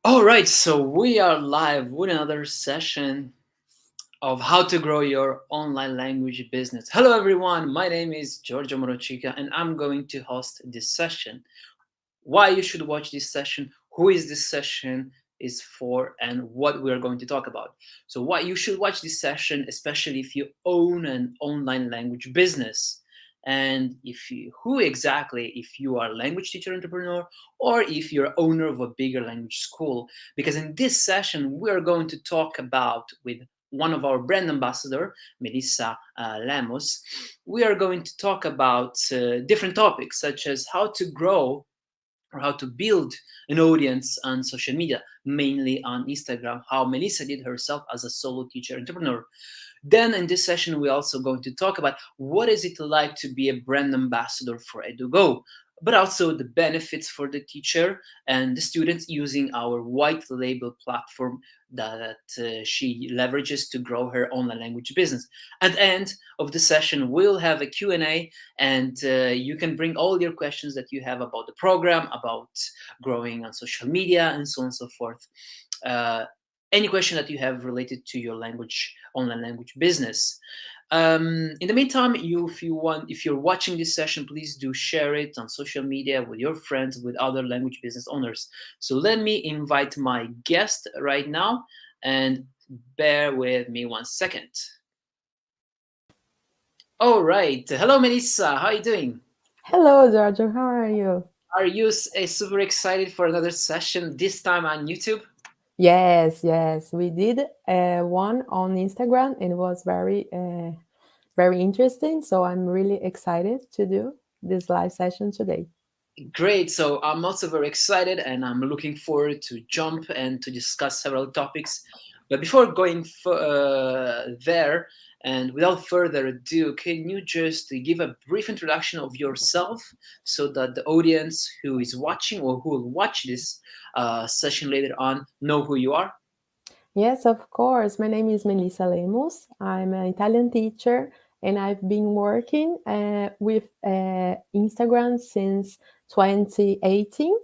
All right, so we are live with another session of how to grow your online language business. Hello, everyone. My name is Giorgio Morochica, and I'm going to host this session. Why you should watch this session, who is this session is for, and what we are going to talk about. So, why you should watch this session, especially if you own an online language business. And who exactly, if you are a language teacher entrepreneur or if you're owner of a bigger language school, because in this session we are going to talk about with one of our brand ambassador, Melissa Lemos. We are going to talk about different topics such as how to grow or how to build an audience on social media, mainly on Instagram, how Melissa did herself as a solo teacher entrepreneur. Then in this session, we're also going to talk about what is it like to be a brand ambassador for Edugo, but also the benefits for the teacher and the students using our white label platform that she leverages to grow her online language business. At the end of the session, we'll have a Q&A, and you can bring all your questions that you have about the program, about growing on social media, and so on and so forth. Uh, any question that you have related to your language online language business. In the meantime, if you're watching this session, please do share it on social media with your friends, with other language business owners. So let me invite my guest right now, and bear with me 1 second. All right. Hello, Melissa. How are you doing? Hello, Giorgio. How are you? Are you super excited for another session, this time on YouTube? Yes, yes. We did one on Instagram and it was very interesting. So I'm really excited to do this live session today. Great. So I'm also very excited and I'm looking forward to jump and to discuss several topics. But before going there, and without further ado, can you just give a brief introduction of yourself so that the audience who is watching or who will watch this session later on know who you are? Yes, of course. My name is Melissa Lemos. I'm an Italian teacher and I've been working with Instagram since 2018.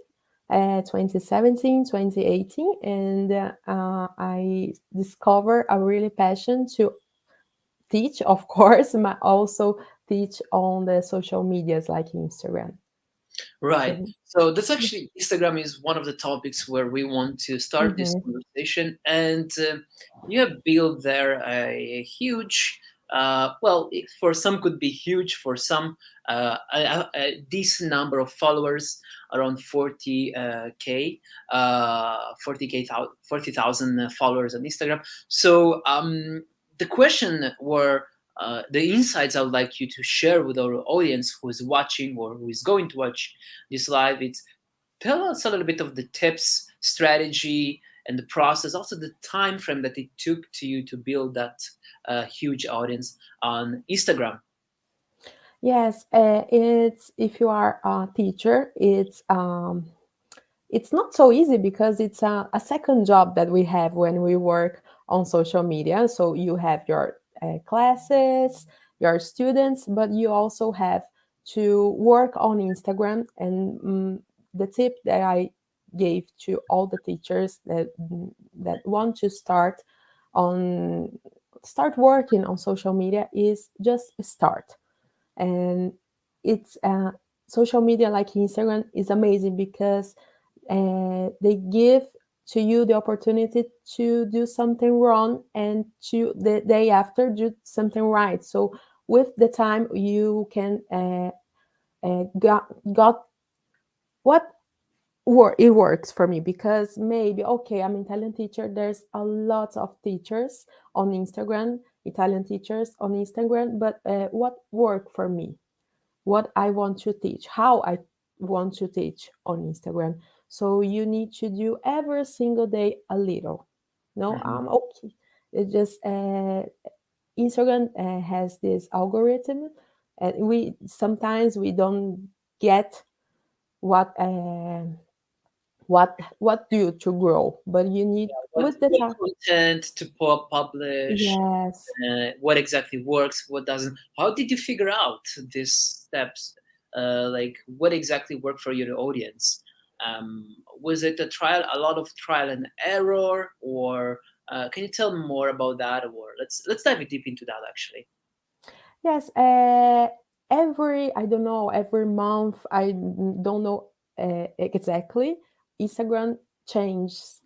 2017, 2018, and I discovered a really passion to teach, of course, but also teach on the social medias like Instagram. Right. So, So that's actually Instagram is one of the topics where we want to start this mhm. conversation, and you have built there a huge. For some could be huge. For some, a decent number of followers, around 40,000 followers on Instagram. So the question were the insights I would like you to share with our audience who is watching or who is going to watch this live. It's tell us a little bit of the tips, strategy, and the process, also the time frame that it took to you to build that huge audience on Instagram. Yes, it's if you are a teacher, it's not so easy because it's a second job that we have when we work on social media. So you have your classes, your students, but you also have to work on Instagram. And the tip that I gave to all the teachers that want to on start working on social media is just start. And it's social media like Instagram is amazing because they give to you the opportunity to do something wrong and to the day after do something right. So with the time you can got what it works for me, because maybe okay, I'm an Italian teacher, there's a lot of teachers on Instagram, Italian teachers on Instagram, but what worked for me, what I want to teach, how I want to teach on Instagram. So you need to do every single day a little. No, Mhm. okay. It just Instagram has this algorithm, and we sometimes we don't get what what do to grow, but you need with the What time. content to publish, Yes. what exactly works, what doesn't. How did you figure out these steps? Like, what exactly worked for your audience? Was it a lot of trial and error, or can you tell more about that? Or let's dive deep into that actually. Yes, every, I don't know, every month, don't know exactly, Instagram changes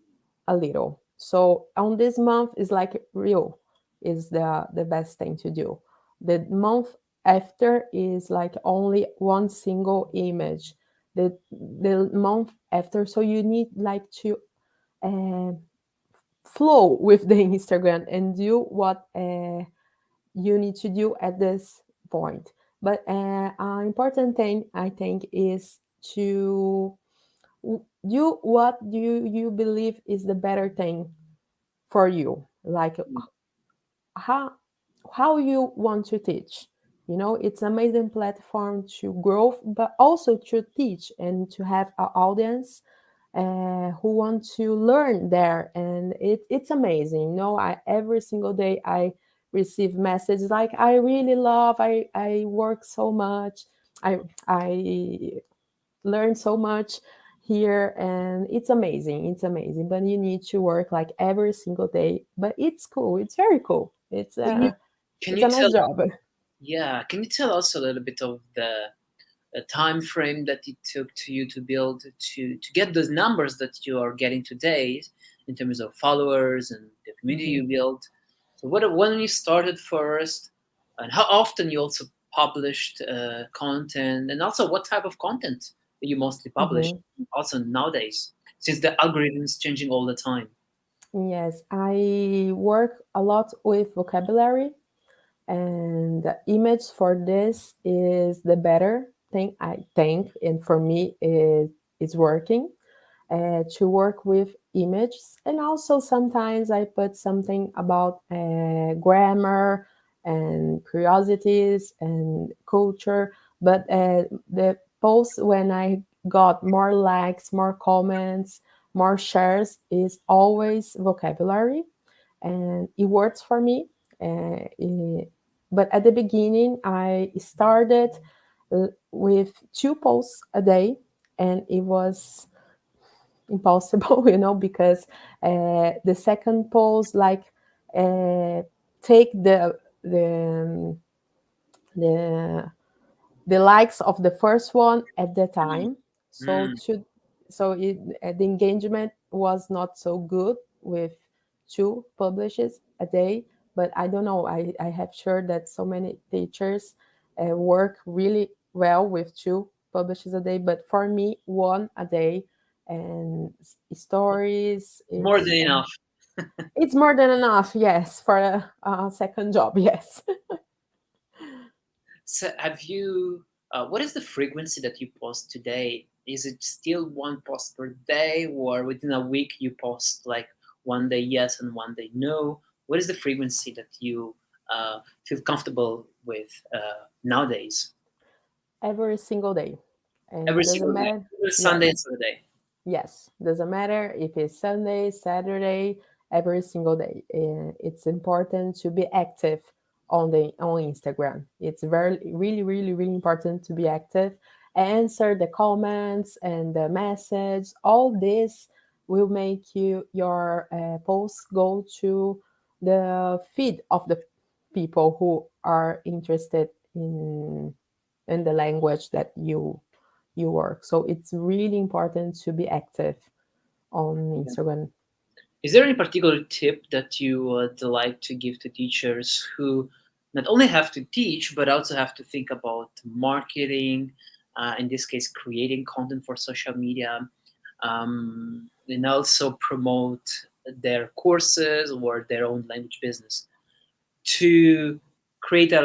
a little. So on this month is like real is the best thing to do. The month after is like only one single image. The month after, so you need like to uh, flow with the Instagram and do what you need to do at this point. But an important thing I think is to do what you believe is the better thing for you. Like how how you want to teach. You know, it's an amazing platform to grow, but also to teach and to have an audience who want to learn there, and it's amazing. You know, I every single day I receive messages like, I really love, I work so much, I learn so much here, and it's amazing, but you need to work like every single day, but it's cool, it's very cool, Can you can it's you a tell nice job. Yeah, can you tell us a little bit of the time frame that it took to you to build to get those numbers that you are getting today in terms of followers and the community Mhm. you built? So what when you started first, and how often you also published content, and also what type of content you mostly publish, Mhm. also nowadays, since the algorithm is changing all the time. Yes, I work a lot with vocabulary, and the image for this is the better thing I think, and for me it's working to work with images, and also sometimes I put something about grammar and curiosities and culture, but the post when I got more likes, more comments, more shares is always vocabulary, and it works for me. But at the beginning, I started with 2 posts a day, and it was impossible, you know, because the second post like uh, take the the likes of the first one at the time. So Mm. the engagement was not so good with 2 publishes a day. But I don't know, I have sure that so many teachers work really well with 2 publishes a day, but for me, one a day, and stories, More than enough. it's more than enough, yes, for a second job. Yes. So have you? What is the frequency that you post today? Is it still one post per day, or within a week you post like one day yes and one day no? What is the frequency that you feel comfortable with nowadays? Every single day, Every and doesn't single day, matter. every Sunday and Yes, Saturday. yes, doesn't matter if it's Sunday, Saturday, every single day. It's important to be active on Instagram. It's very really really really important to be active, answer the comments and the message. All this will make your posts go to the feed of the people who are interested in the language that you work. So it's really important to be active on Instagram. Is there any particular tip that you would like to give to teachers who not only have to teach but also have to think about marketing, in this case, creating content for social media, and also promote their courses or their own language business to create a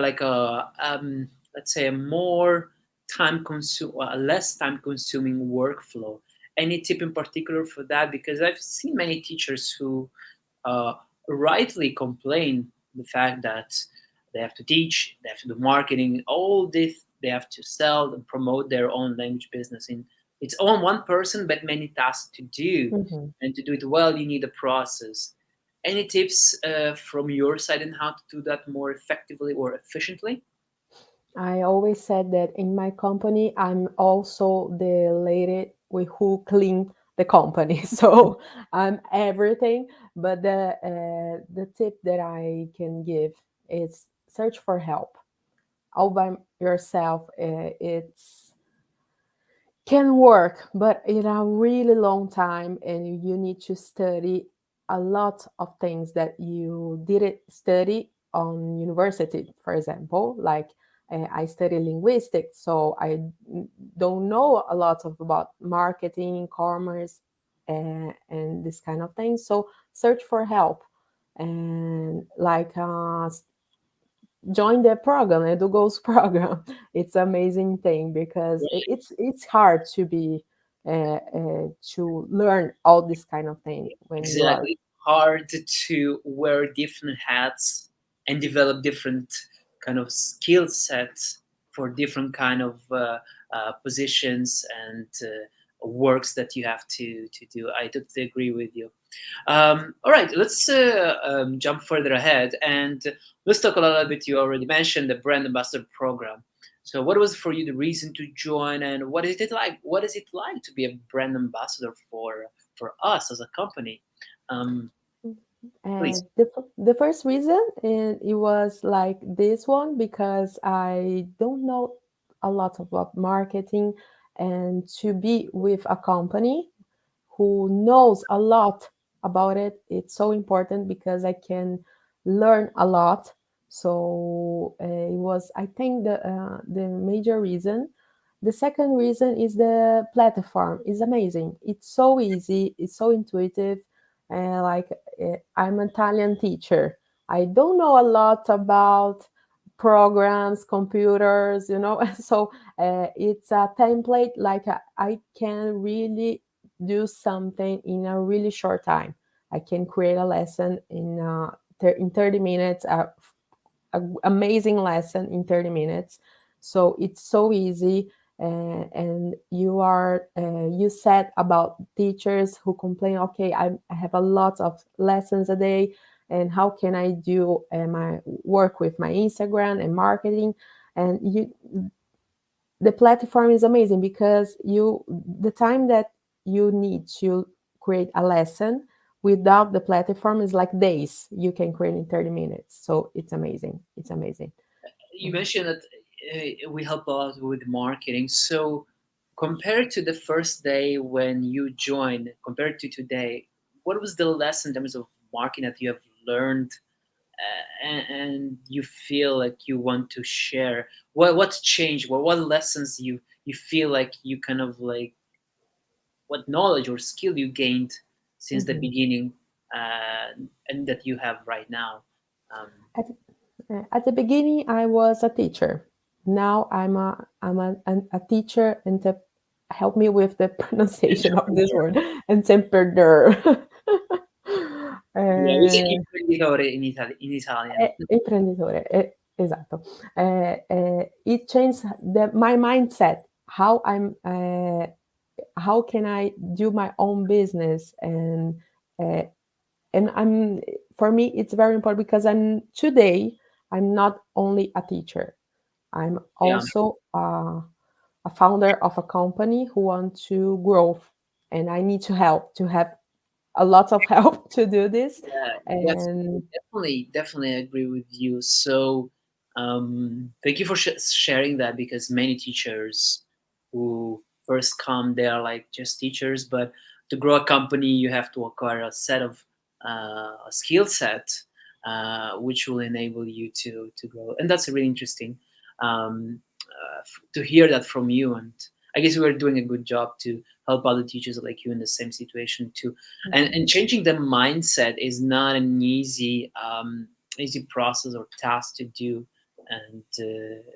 let's say a more a less time consuming workflow? Any tip in particular for that? Because I've seen many teachers who uh, rightly complain the fact that they have to teach, they have to do marketing, all this, they have to sell and promote their own language business. In it's on one person, but many tasks to do, Mhm. and to do it well, you need a process. Any tips from your side on how to do that more effectively or efficiently? I always said that in my company, I'm also the lady. with who clean the company. So I'm everything. But the tip that I can give is search for help all by yourself. It's can work, but in a really long time, and you need to study a lot of things that you didn't study on university. For example, like I study linguistics, so I don't know a lot of about marketing, commerce, and this kind of things. So search for help, and like join the program, Edugo's program. It's amazing thing because it's hard to be to learn all this kind of thing when you are. Exactly. Hard to wear different hats and develop different kind of skill sets for different kind of positions and works that you have to do. I totally agree with you. All right, let's jump further ahead and let's talk a little bit. You already mentioned the brand ambassador program. So, what was for you the reason to join, and what is it like? What is it like to be a brand ambassador for us as a company? Um, please. The first reason, and it was like this one, because I don't know a lot about marketing, and to be with a company who knows a lot about it, it's so important because I can learn a lot. So it was, I think, the major reason. The second reason is the platform is amazing. It's so easy, it's so intuitive. Like I'm an Italian teacher, I don't know a lot about programs, computers, so it's a template. Like I can really do something in a really short time. I can create a lesson in 30 minutes, amazing lesson in 30 minutes. So it's so easy. And you said about teachers who complain, okay, I have a lot of lessons a day, and how can I do my work with my Instagram and marketing? And the platform is amazing because the time that you need to create a lesson without the platform is like days you can create in 30 minutes. So it's amazing, it's amazing. You mentioned that we help a lot with marketing. So, compared to the first day when you joined, compared to today, what was the lesson in terms of marketing that you have learned and you feel like you want to share? What's changed? What lessons you feel like you kind of like what knowledge or skill you gained since the Mhm. beginning and that you have right now? Um, At the beginning I was a teacher. Now I'm a teacher, and help me with the pronunciation of this entrepreneur. word, entrepreneur. Yeah, we say uh, imprenditore in Italian. Imprenditore, esatto. It changed my mindset. How can I do my own business? Uh, and I'm for me it's very important because I'm not only a teacher. I'm Yeah, also a founder of a company who want to grow, and I need to help to have a lot of help to do this. yeah, And definitely agree with you. So, thank you for sharing that because many teachers who first come, they are like just teachers, but to grow a company, you have to acquire a set of a skill set, which will enable you to grow, and that's really interesting to hear that from you. And I guess we are doing a good job to help other teachers like you in the same situation too. And changing the mindset is not an easy process or task to do, and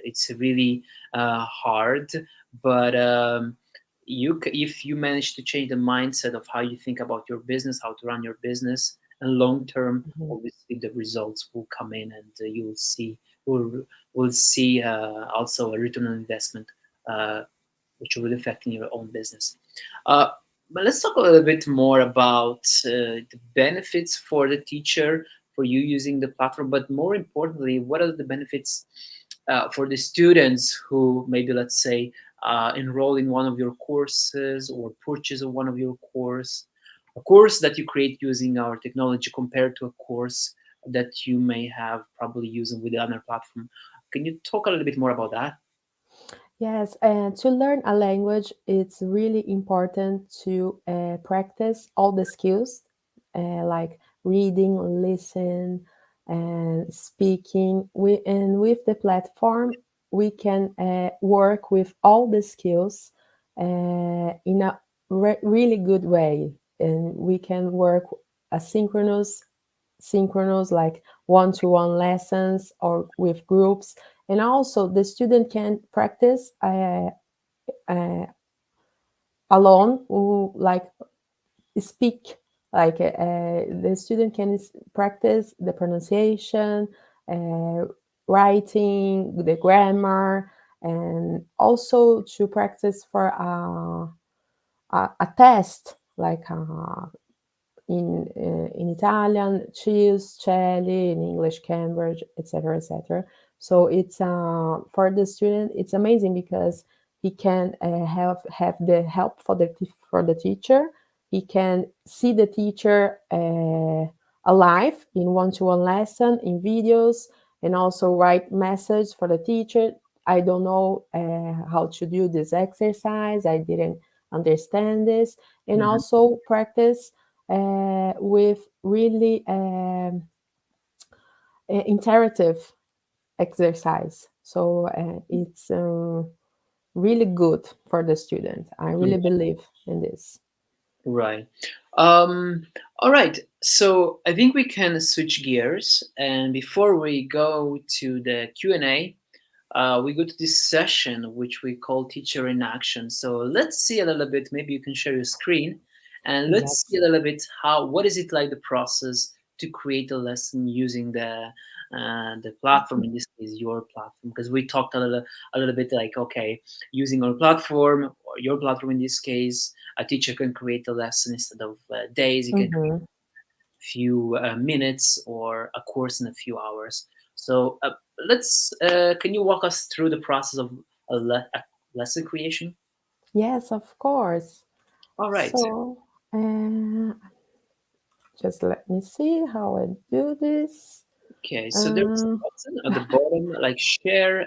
it's really hard. But if you manage to change the mindset of how you think about your business, how to run your business, and long term, mhm, obviously the results will come in, and you will will see also a return on investment. Uh, which will affect in your own business. Uh, but let's talk a little bit more about the benefits for the teacher for you using the platform. But more importantly, what are the benefits for the students who maybe, let's say, enroll in one of your courses or purchase one of your course, a course that you create using our technology compared to a course that you may have probably using with another platform. Can you talk a little bit more about that? Yes, and to learn a language, it's really important to practice all the skills like reading, listen, and speaking. And with the platform, we can work with all the skills in a really good way, and we can work asynchronous, synchronous, like one-to-one lessons or with groups, and also the student can practice uh, alone, like speak, like the student can practice the pronunciation, uh, writing, the grammar, and also to practice for a test, like in Italian, choose, Celli, in English, Cambridge, etc., etc. So it's for the student, it's amazing because he can have the help for for the teacher. He can see the teacher alive in one-to-one lesson, in videos, and also write message for the teacher. I don't know how to do this exercise. I didn't understand this, and Mhm. also practice with really interactive exercise. So it's really good for the student. I really believe in this. Right. Um, all right. So I think we can switch gears, and before we go to the Q&A, we go to this session which we call Teacher in Action. So let's see a little bit. Maybe you can share your screen, and let's see Yes. a little bit how what is it like the process to create a lesson using the platform, in this case your platform, because we talked a little bit like, okay, using our platform or your platform in this case, a teacher can create a lesson instead of days. You can create Hmm. few minutes or a course in a few hours. So let's can you walk us through the process of a lesson creation? Yes, of course. All right. So just let me see how I do this. Okay. So there's a Uh, button at the bottom, like share,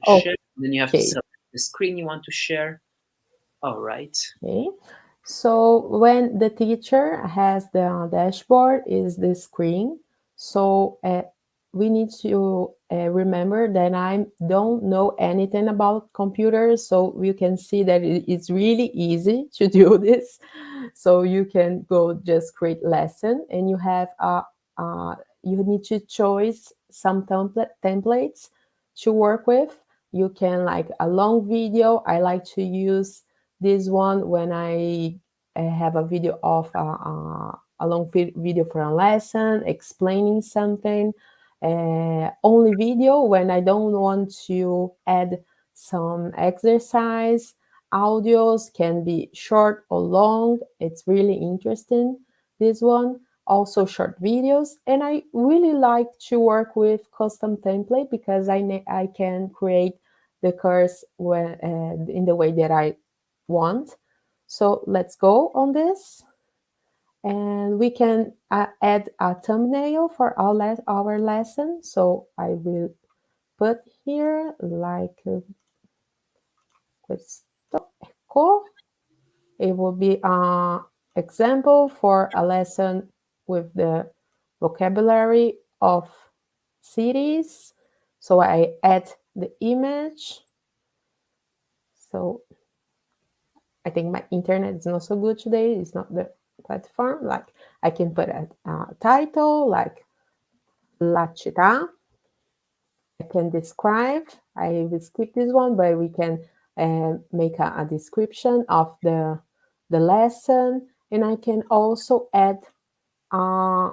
share. Then you have to okay. select the screen you want to share. All right. Okay. So when the teacher has the dashboard is the screen. So we need to remember that I don't know anything about computers. So you can see that it's really easy to do this. So you can go just create lesson, and you have you need to choose some templates to work with. You can like a long video. I like to use this one when I have a video of a long video for a lesson explaining something. Only video when I don't want to add some exercise. Audios can be short or long. It's really interesting, this one. Also short videos, and I really like to work with custom template because I can create the course when in the way that I want. So let's go on this, and we can add a thumbnail for our lesson. So I will put here like questo, ecco. It will be an example for a lesson with the vocabulary of cities. So I add the image. So I think my internet is not so good today. It's not the platform. Like I can put a title like La città. I can describe. I will skip this one, but we can make a description of the lesson, and I can also add a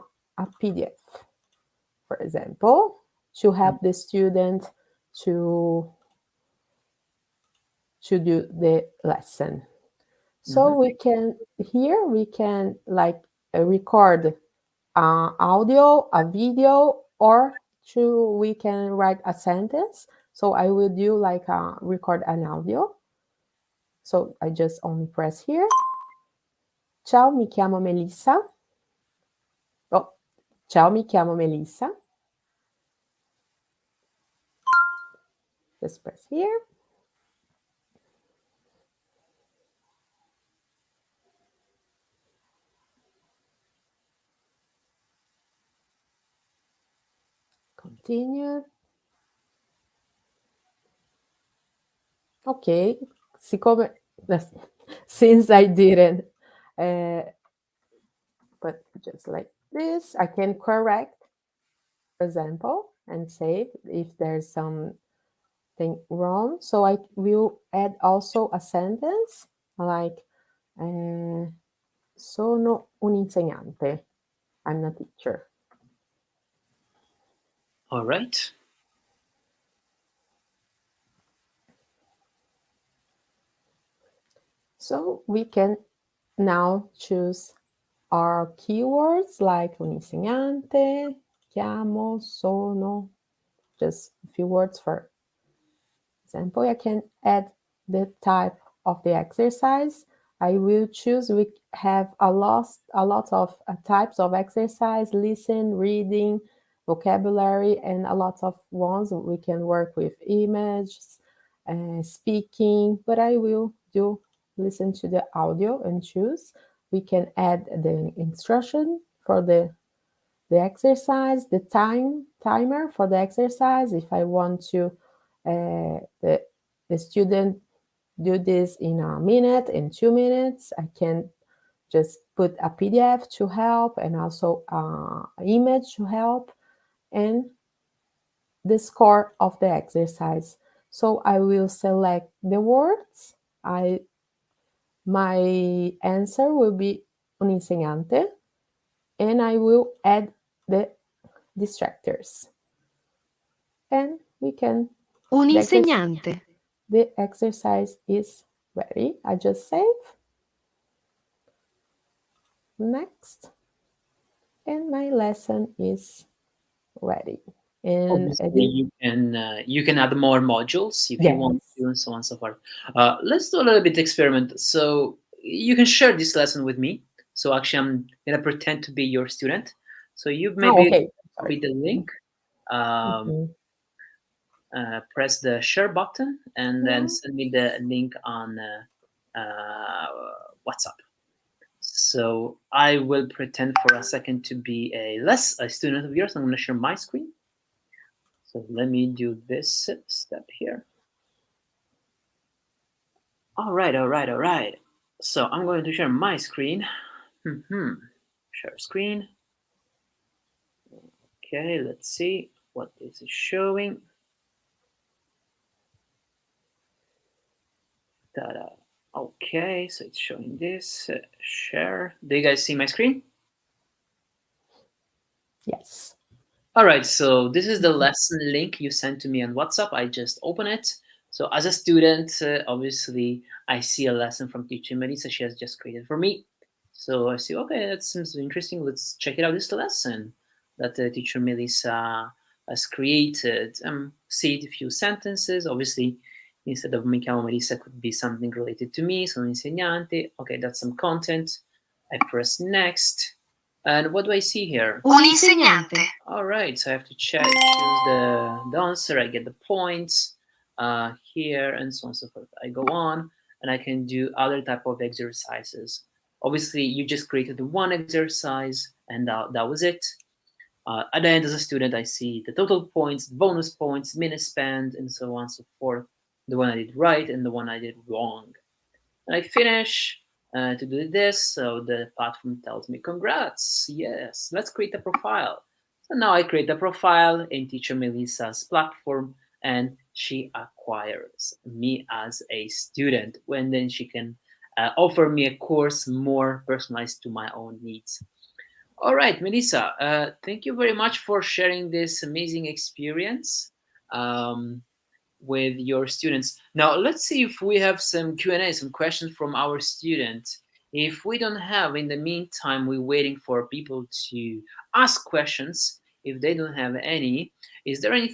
PDF, for example, to help the student to to do the lesson. Mhm. So we can here we can like record audio, a video, or we can write a sentence. So I will do like record an audio. So I just only press here. Ciao, mi chiamo Melissa. Oh, ciao, mi chiamo Melissa. Just press here. Continue. Ok, siccome since I didn't uh, but just like this, I can correct, for example, and save if there's something wrong. So I will add also a sentence like sono un insegnante. I'm a teacher. All right. So we can now choose our keywords like un insegnante, chiamo, sono, just a few words for example. I can add the type of the exercise. I will choose, we have a lot of types of exercise, listen, reading, vocabulary, and a lot of ones. We can work with images, speaking, but I will do listen to the audio and choose. We can add the instruction for the exercise, the timer for the exercise. If I want to the student do this in a minute, in 2 minutes, I can just put a PDF to help and also an image to help and the score of the exercise. So I will select the words. My answer will be un insegnante and I will add the distractors. And we can Un the insegnante. exercise is ready. I just save. Next. And my lesson is ready. And Obviously, you can add more modules if you want yes. to, and so on and so forth. Let's do a little bit experiment. So you can share this lesson with me. So actually, I'm gonna pretend to be your student. So you Oh, maybe okay. Sorry. copy the link, um, Mhm. press the share button, and then Yeah. send me the link on WhatsApp. So I will pretend for a second to be a student of yours. I'm gonna share my screen. So let me do this step here. All right, all right, all right. So I'm going to share my screen. Share screen. Okay, let's see what this is showing. Ta-da. Okay, so it's showing this. Share. Do you guys see my screen? Yes. All right, so this is the lesson link you sent to me on WhatsApp. I just open it. So as a student, obviously, I see a lesson from teacher Melissa. She has just created for me. So I see, okay, that seems interesting. Let's check it out. This lesson that teacher Melissa has created. See it a few sentences. Obviously, instead of mi chiamo Melissa, could be something related to me. Sono insegnante. Okay, that's some content. I press next. And what do I see here? Un insegnante. All right, so I have to choose the answer. I get the points here, and so on and so forth. I go on, and I can do other type of exercises. Obviously, you just created the one exercise, and that was it. At the end, as a student, I see the total points, bonus points, minutes spent, and so on and so forth. The one I did right and the one I did wrong. And I finish to do this, so the platform tells me, congrats, yes, let's create a profile. So now I create a profile in Teacher Melissa's platform, and she acquires me as a student, when then she can offer me a course more personalized to my own needs. All right, Melissa, thank you very much for sharing this amazing experience. With your students. Now, let's see if we have some Q&A, some questions from our students. If we don't have, in the meantime, we're waiting for people to ask questions. If they don't have any, is there any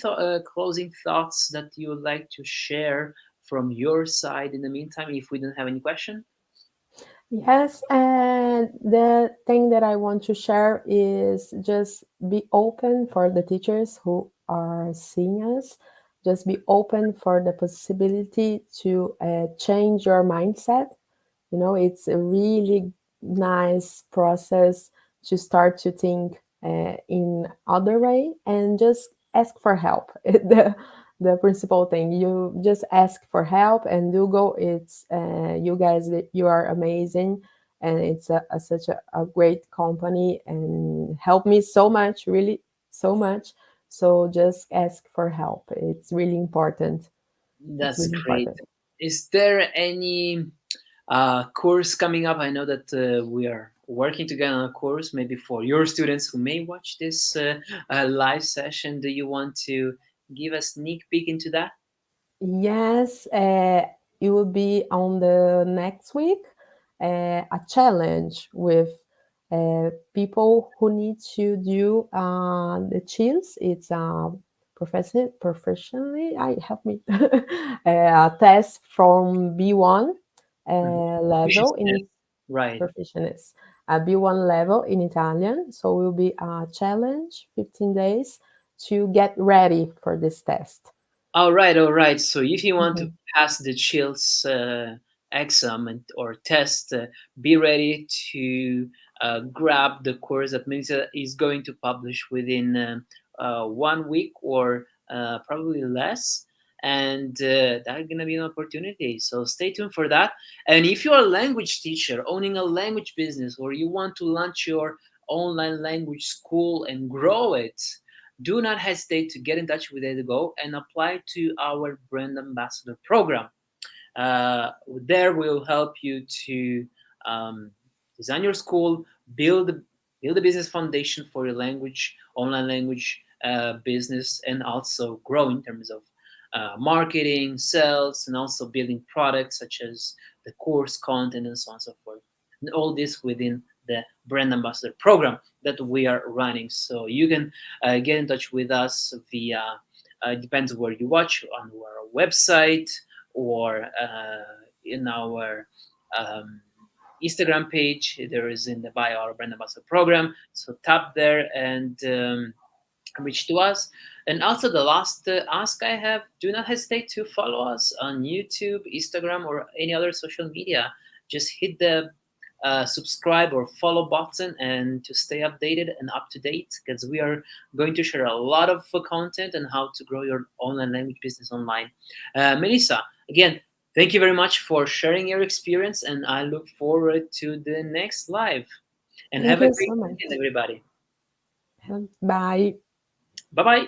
closing thoughts that you would like to share from your side in the meantime if we don't have any question? Yes, and the thing that I want to share is just be open for the teachers who are seeing us. Just be open for the possibility to change your mindset. You know, it's a really nice process to start to think in other way and just ask for help. The principal thing, you just ask for help, and Dugo, it's you guys, you are amazing, and it's such a great company and help me so much, really so much. So just ask for help. It's really important. It's That's really great. important. Is there any course coming up? I know that we are working together on a course, maybe for your students who may watch this live session. Do you want to give a sneak peek into that? Yes, it will be on the next week, a challenge with people who need to do the chills. It's professionally, I help me, a test from B1 Mhm. level Yes. in Right. perfectionist, a B1 level in Italian. So it will be a challenge, 15 days to get ready for this test. All right, all right. So if you want to Mhm. pass the chills exam or test, be ready to grab the course that Melissa is going to publish within 1 week or probably less. And that's going to be an opportunity. So stay tuned for that. And if you're a language teacher owning a language business or you want to launch your online language school and grow it, do not hesitate to get in touch with Edugo and apply to our brand ambassador program. There we'll help you to um, design your school, build build a business foundation for your language, online language business, and also grow in terms of marketing, sales, and also building products such as the course content and so on and so forth. And all this within the brand ambassador program that we are running. So you can get in touch with us via. It depends where you watch on our website or in our um, Instagram page. There is in the bio our brand ambassador program. So tap there and reach to us. And also the last ask I have: do not hesitate to follow us on YouTube, Instagram, or any other social media. Just hit the subscribe or follow button and to stay updated and up to date because we are going to share a lot of content on how to grow your online language business online. Melissa, again, thank you very much for sharing your experience, and I look forward to the next live. And Thank have a you great so much. weekend, everybody. Bye. Bye bye.